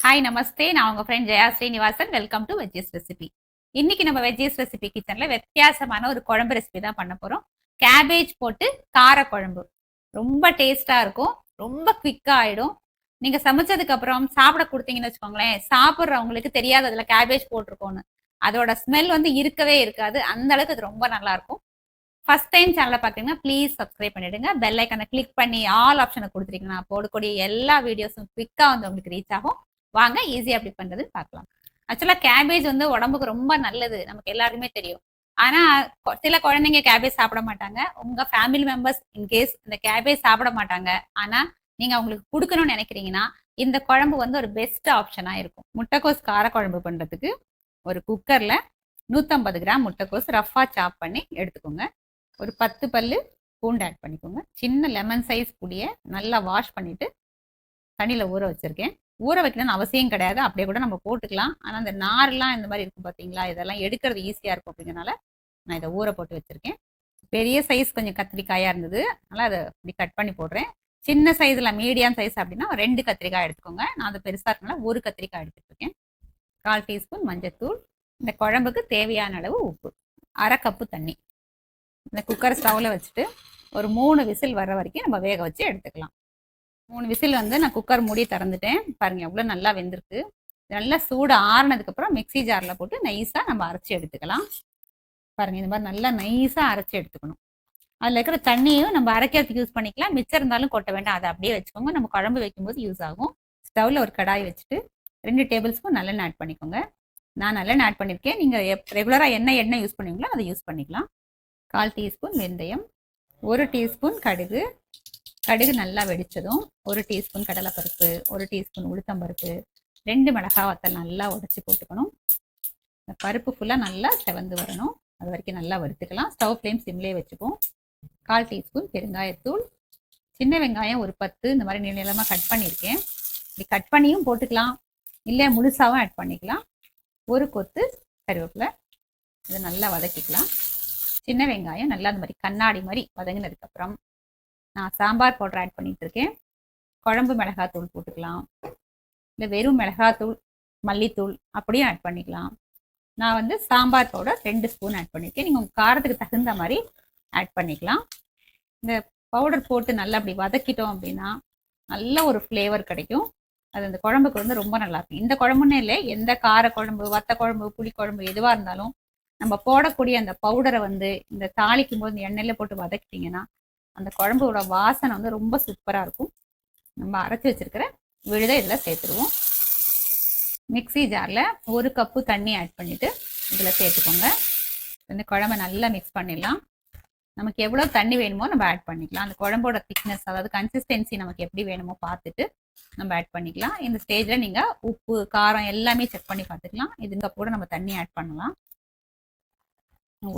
Hi நமஸ்தே, நான் உங்க friend Jaya Srinivasan. Welcome to veggies recipe. இன்னைக்கு நம்ம வெஜ்ஜீஸ் ரெசிபி கிச்சன்ல வித்தியாசமான ஒரு குழம்பு ரெசிபி தான் பண்ண போறோம். கேபேஜ் போட்டு கார குழம்பு. ரொம்ப டேஸ்டா இருக்கும், ரொம்ப குவிக்கா ஆயிடும். நீங்க சமைச்சதுக்கு அப்புறம் சாப்பிட கொடுத்தீங்கன்னு வச்சுக்கோங்களேன், சாப்பிட்றவங்களுக்கு தெரியாது அதுல கேபேஜ் போட்டிருக்கோன்னு. அதோட ஸ்மெல் வந்து இருக்கவே இருக்காது. அந்த அளவுக்கு அது ரொம்ப நல்லா இருக்கும். ஃபர்ஸ்ட் டைம் சேனலை பார்த்தீங்கன்னா ப்ளீஸ் சப்ஸ்கிரைப் பண்ணிடுங்க. பெல் ஐக்கனை கிளிக் பண்ணி ஆல் ஆப்ஷனை கொடுத்துட்டீங்கன்னா போடக்கூடிய எல்லா வீடியோஸும் குவிக்கா வந்து உங்களுக்கு ரீச் ஆகும். வாங்க ஈஸியா எப்படி பண்றதுன்னு பார்க்கலாம். ஆக்சுவலா கேபேஜ் வந்து உடம்புக்கு ரொம்ப நல்லது, நமக்கு எல்லாருக்குமே தெரியும். ஆனா சில குழந்தைங்க கேபேஜ் சாப்பிட மாட்டாங்க. உங்க ஃபேமிலி மெம்பர்ஸ் இன்கேஸ் இந்த கேபேஜ் சாப்பிட மாட்டாங்க, ஆனா நீங்க அவங்களுக்கு கொடுக்கணும்னு நினைக்கிறீங்கன்னா இந்த குழம்பு வந்து ஒரு பெஸ்ட் ஆப்ஷனா இருக்கும். முட்டைக்கோஸ் கார குழம்பு பண்றதுக்கு ஒரு குக்கர்ல 150 கிராம் முட்டைக்கோஸ் ரஃபா சாப் பண்ணி எடுத்துக்கோங்க. ஒரு 10 பல்லு பூண்டு ஆட் பண்ணிக்கோங்க. சின்ன லெமன் சைஸ் புளியை நல்லா வாஷ் பண்ணிட்டு தண்ணியில ஊற வச்சிருக்கேன். ஊற வைக்கணும்னு அவசியம் கிடையாது, அப்படியே கூட நம்ம போட்டுக்கலாம். ஆனால் அந்த நார்லாம் இந்த மாதிரி இருக்கும் பார்த்தீங்களா, இதெல்லாம் எடுக்கிறது ஈஸியாக இருக்கும் அப்படிங்கிறனால நான் இதை ஊற போட்டு வச்சுருக்கேன். பெரிய சைஸ் கொஞ்சம் கத்திரிக்காயாக இருந்தது, அதனால் அதை இப்படி கட் பண்ணி போடுறேன். சின்ன சைஸில் மீடியம் சைஸ் அப்படின்னா 2 கத்திரிக்காய் எடுத்துக்கோங்க. நான் அது பெருசாக இருக்கனால 1 கத்திரிக்காய் எடுத்துருக்கேன். 1/4 டீஸ்பூன் மஞ்சத்தூள், இந்த குழம்புக்கு தேவையான அளவு உப்பு, 1/2 கப்பு தண்ணி. இந்த குக்கர் ஸ்டவ்வில் வச்சுட்டு ஒரு 3 விசில் வர்ற வரைக்கும் நம்ம வேக வச்சு எடுத்துக்கலாம். 3 விசில் வந்து நான் குக்கர் மூடி திறந்துட்டேன். பாருங்க எவ்வளோ நல்லா வெந்திருக்கு. நல்லா சூடு ஆறுனதுக்கப்புறம் மிக்சி ஜாரில் போட்டு நைஸாக நம்ம அரைச்சி எடுத்துக்கலாம். பாருங்க இந்த மாதிரி நல்லா நைஸாக அரைச்சி எடுத்துக்கணும். அதில் இருக்கிற தண்ணியும் நம்ம அரைக்கிறதுக்கு யூஸ் பண்ணிக்கலாம், மிச்சம் இருந்தாலும் கொட்ட வேண்டாம், அதை அப்படியே வச்சுக்கோங்க. நம்ம குழம்பு வைக்கும்போது யூஸ் ஆகும். ஸ்டவ்வில் ஒரு கடாய் வச்சுட்டு 2 டேபிள் ஸ்பூன் நல்லெண்ணெய் ஆட் பண்ணிக்கோங்க. நான் நல்லெண்ணெய் ஆட் பண்ணியிருக்கேன். நீங்கள் ரெகுலராக எண்ணெய் யூஸ் பண்ணுவீங்களோ அதை யூஸ் பண்ணிக்கலாம். 1/4 டீஸ்பூன் வெந்தயம், 1 டீஸ்பூன் கடுகு. கடுகு நல்லா வெடிச்சதும் 1 டீஸ்பூன் கடலைப்பருப்பு, 1 டீஸ்பூன் உளுத்தம்பருப்பு, 2 மிளகாய் வத்தல் நல்லா உடச்சி போட்டுக்கணும். இந்த பருப்பு ஃபுல்லாக நல்லா செவந்து வரணும், அது வரைக்கும் நல்லா வறுத்துக்கலாம். ஸ்டவ் ஃப்ளேம் சிம்லேயே வச்சுப்போம். 1/4 டீஸ்பூன் பெருங்காயத்தூள், சின்ன வெங்காயம் ஒரு 10 இந்த மாதிரி நீளமாக கட் பண்ணியிருக்கேன். இப்படி கட் பண்ணியும் போட்டுக்கலாம், இல்லை முழுசாகவும் ஆட் பண்ணிக்கலாம். 1 கொத்து கருவேப்பிலை, இதை நல்லா வதக்கிக்கலாம். சின்ன வெங்காயம் நல்லா அந்த மாதிரி கண்ணாடி மாதிரி வதங்கினதுக்கப்புறம் நான் சாம்பார் பவுடர் ஆட் பண்ணிட்டு இருக்கேன். குழம்பு மிளகாத்தூள் போட்டுக்கலாம், இல்லை வெறும் மிளகாத்தூள் மல்லித்தூள் அப்படியும் ஆட் பண்ணிக்கலாம். நான் வந்து சாம்பார் பவுடர் 2 ஸ்பூன் ஆட் பண்ணியிருக்கேன். நீங்கள் உங்கள் காரத்துக்கு தகுந்த மாதிரி ஆட் பண்ணிக்கலாம். இந்த பவுடர் போட்டு நல்லா அப்படி வதக்கிட்டோம் அப்படின்னா நல்ல ஒரு ஃப்ளேவர் கிடைக்கும். அது அந்த குழம்புக்கு வந்து ரொம்ப நல்லாயிருக்கும். இந்த குழம்புன்னே இல்லை, எந்த கார குழம்பு, வத்த குழம்பு, புளி குழம்பு எதுவாக இருந்தாலும் நம்ம போடக்கூடிய அந்த பவுடரை வந்து இந்த தாளிக்கும் போது இந்த எண்ணெயில் போட்டு வதக்கிட்டிங்கன்னா அந்த குழம்போட வாசனை வந்து ரொம்ப சூப்பராக இருக்கும். நம்ம அரைச்சி வச்சிருக்கிற விழுதை இதில் சேர்த்துருவோம். மிக்சி ஜாரில் 1 கப்பு தண்ணி ஆட் பண்ணிவிட்டு இதில் சேர்த்துக்கோங்க. இந்த குழம்பை நல்லா மிக்ஸ் பண்ணிடலாம். நமக்கு எவ்வளோ தண்ணி வேணுமோ நம்ம ஆட் பண்ணிக்கலாம். அந்த குழம்போட திக்னஸ், அதாவது கன்சிஸ்டன்சி நமக்கு எப்படி வேணுமோ பார்த்துட்டு நம்ம ஆட் பண்ணிக்கலாம். இந்த ஸ்டேஜில் நீங்கள் உப்பு காரம் எல்லாமே செக் பண்ணி பார்த்துக்கலாம். இதுங்க கூட நம்ம தண்ணி ஆட் பண்ணலாம்.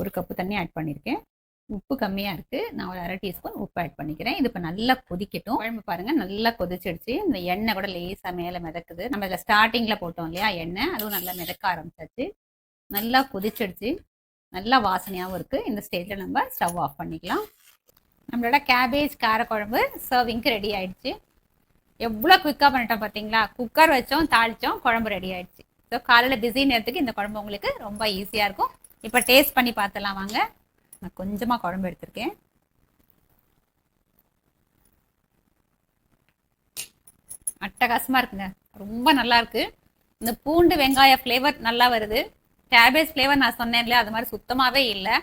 1 கப்பு தண்ணி ஆட் பண்ணியிருக்கேன். உப்பு கம்மியாக இருக்குது, நான் ஒரு 1/2 டீஸ்பூன் உப்பு ஆட் பண்ணிக்கிறேன். இது இப்போ நல்லா கொதிக்கட்டும். குழம்பு பாருங்கள் நல்லா கொதிச்சிடுச்சு. இந்த எண்ணெய் கூட லேசாக மேலே மிதக்குது. நம்ம இதில் ஸ்டார்டிங்கில் போட்டோம் இல்லையா எண்ணெய், அதுவும் நல்லா மிதக்க ஆரம்பிச்சாச்சு. நல்லா கொதிச்சிடுச்சு, நல்லா வாசனையாகவும் இருக்குது. இந்த ஸ்டேஜில் நம்ம ஸ்டவ் ஆஃப் பண்ணிக்கலாம். நம்மளோட கேபேஜ் காரக்குழம்பு சர்விங்க்கு ரெடி ஆயிடுச்சு. எவ்வளோ குயிக்காக பண்ணிட்டோம் பார்த்தீங்களா. குக்கர் வச்சோம், தாளித்தோம், குழம்பு ரெடி ஆயிடுச்சு. ஸோ காலையில் பிஸி நேரத்துக்கு இந்த குழம்பு உங்களுக்கு ரொம்ப ஈஸியாக இருக்கும். இப்போ டேஸ்ட் பண்ணி பார்த்துலாம் வாங்க. நான் கொஞ்சமாக குழம்பு எடுத்திருக்கேன். அட்டகாசமாக இருக்குங்க, ரொம்ப நல்லா இருக்கு. இந்த பூண்டு வெங்காய ஃப்ளேவர் நல்லா வருது. கேபேஜ் ஃப்ளேவர் நான் சொன்னேன் இல்லையா, அது மாதிரி சுத்தமாகவே இல்லை.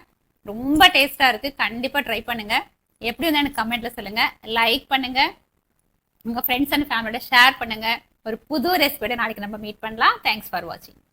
ரொம்ப டேஸ்ட்டாக இருக்குது. கண்டிப்பாக ட்ரை பண்ணுங்கள். எப்படி இருந்தால் எனக்கு கமெண்ட்டில் சொல்லுங்கள். லைக் பண்ணுங்கள், உங்கள் ஃப்ரெண்ட்ஸ் அண்ட் ஃபேமிலியோட ஷேர் பண்ணுங்கள். ஒரு புது ரெசிபியோட நாளைக்கு நம்ம மீட் பண்ணலாம். தேங்க்ஸ் ஃபார் வாட்சிங்.